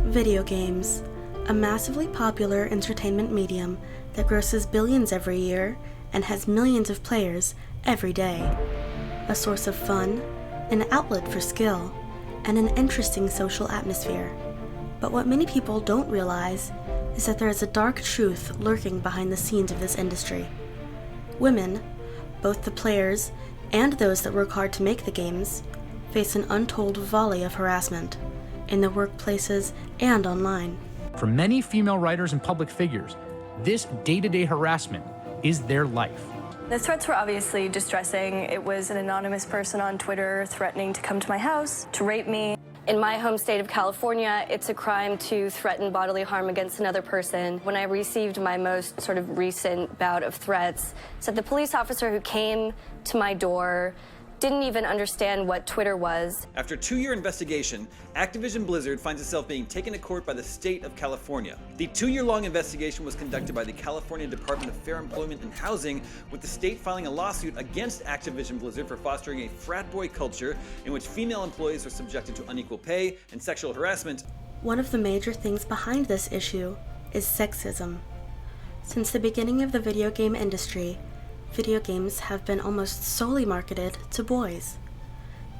Video games, a massively popular entertainment medium that grosses billions every year and has millions of players every day. A source of fun, an outlet for skill, and an interesting social atmosphere. But what many people don't realize is that there is a dark truth lurking behind the scenes of this industry. Women, both the players and those that work hard to make the games, face an untold volley of harassment in the workplaces and online. For many female writers and public figures, this day-to-day harassment is their life. The threats were obviously distressing. It was an anonymous person on Twitter threatening to come to my house, to rape me. In my home state of California, it's a crime to threaten bodily harm against another person. When I received my most sort of recent bout of threats, said the police officer who came to my door didn't even understand what Twitter was. After a 2-year investigation, Activision Blizzard finds itself being taken to court by the state of California. The 2-year-long investigation was conducted by the California Department of Fair Employment and Housing, with the state filing a lawsuit against Activision Blizzard for fostering a frat boy culture in which female employees are subjected to unequal pay and sexual harassment. One of the major things behind this issue is sexism. Since the beginning of the video game industry, video games have been almost solely marketed to boys.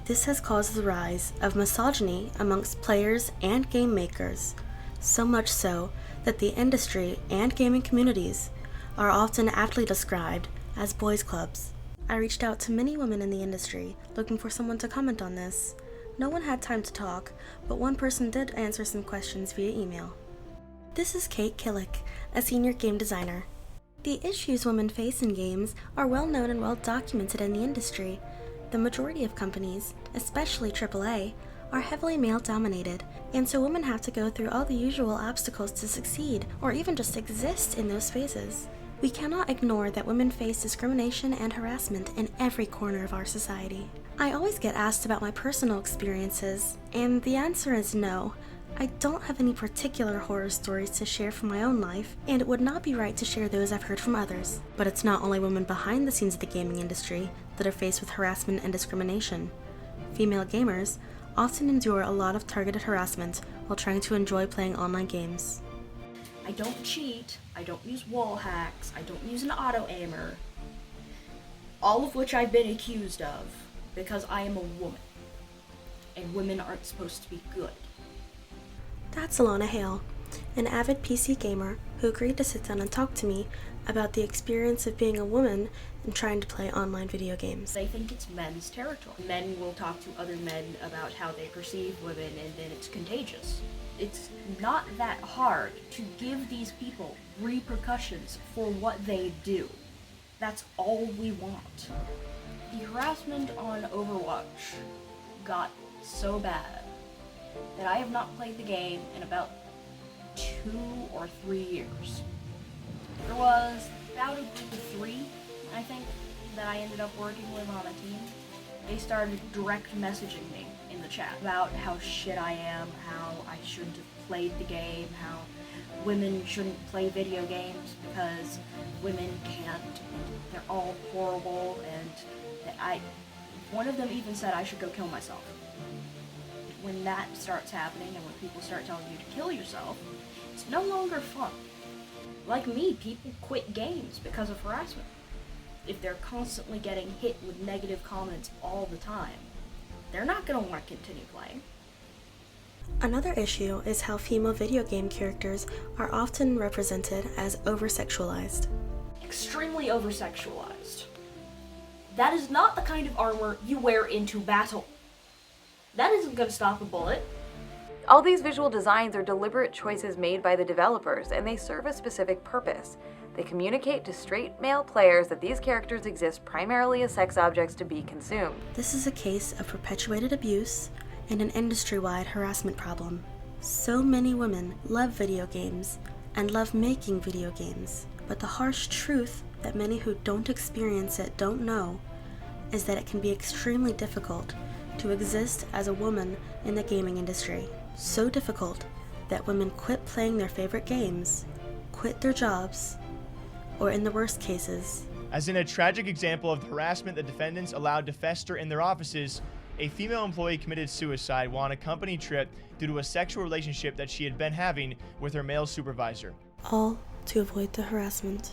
This has caused the rise of misogyny amongst players and game makers, so much so that the industry and gaming communities are often aptly described as boys' clubs. I reached out to many women in the industry looking for someone to comment on this. No one had time to talk, but one person did answer some questions via email. This is Kate Killick, a senior game designer. The issues women face in games are well known and well documented in the industry. The majority of companies, especially AAA, are heavily male dominated, and so women have to go through all the usual obstacles to succeed or even just exist in those spaces. We cannot ignore that women face discrimination and harassment in every corner of our society. I always get asked about my personal experiences, and the answer is no. I don't have any particular horror stories to share from my own life, and it would not be right to share those I've heard from others. But it's not only women behind the scenes of the gaming industry that are faced with harassment and discrimination. Female gamers often endure a lot of targeted harassment while trying to enjoy playing online games. I don't cheat, I don't use wall hacks, I don't use an auto-aimer, all of which I've been accused of because I am a woman, and women aren't supposed to be good. That's Alana Hale, an avid PC gamer who agreed to sit down and talk to me about the experience of being a woman and trying to play online video games. They think it's men's territory. Men will talk to other men about how they perceive women, and then it's contagious. It's not that hard to give these people repercussions for what they do. That's all we want. The harassment on Overwatch got so bad that I have not played the game in about 2 or 3 years. There was about a group of 3, I think, that I ended up working with on a team. They started direct messaging me in the chat about how shit I am, how I shouldn't have played the game, how women shouldn't play video games because women can't, and they're all horrible, and that one of them even said I should go kill myself. When that starts happening and when people start telling you to kill yourself, it's no longer fun. Like me, people quit games because of harassment. If they're constantly getting hit with negative comments all the time, they're not going to want to continue playing. Another issue is how female video game characters are often represented as over-sexualized. Extremely over-sexualized. That is not the kind of armor you wear into battle. That isn't going to stop a bullet. All these visual designs are deliberate choices made by the developers, and they serve a specific purpose. They communicate to straight male players that these characters exist primarily as sex objects to be consumed. This is a case of perpetuated abuse and an industry-wide harassment problem. So many women love video games and love making video games, but the harsh truth that many who don't experience it don't know is that it can be extremely difficult to exist as a woman in the gaming industry. So difficult that women quit playing their favorite games, quit their jobs, or in the worst cases. As in a tragic example of the harassment the defendants allowed to fester in their offices, A female employee committed suicide while on a company trip due to a sexual relationship that she had been having with her male supervisor. All to avoid the harassment.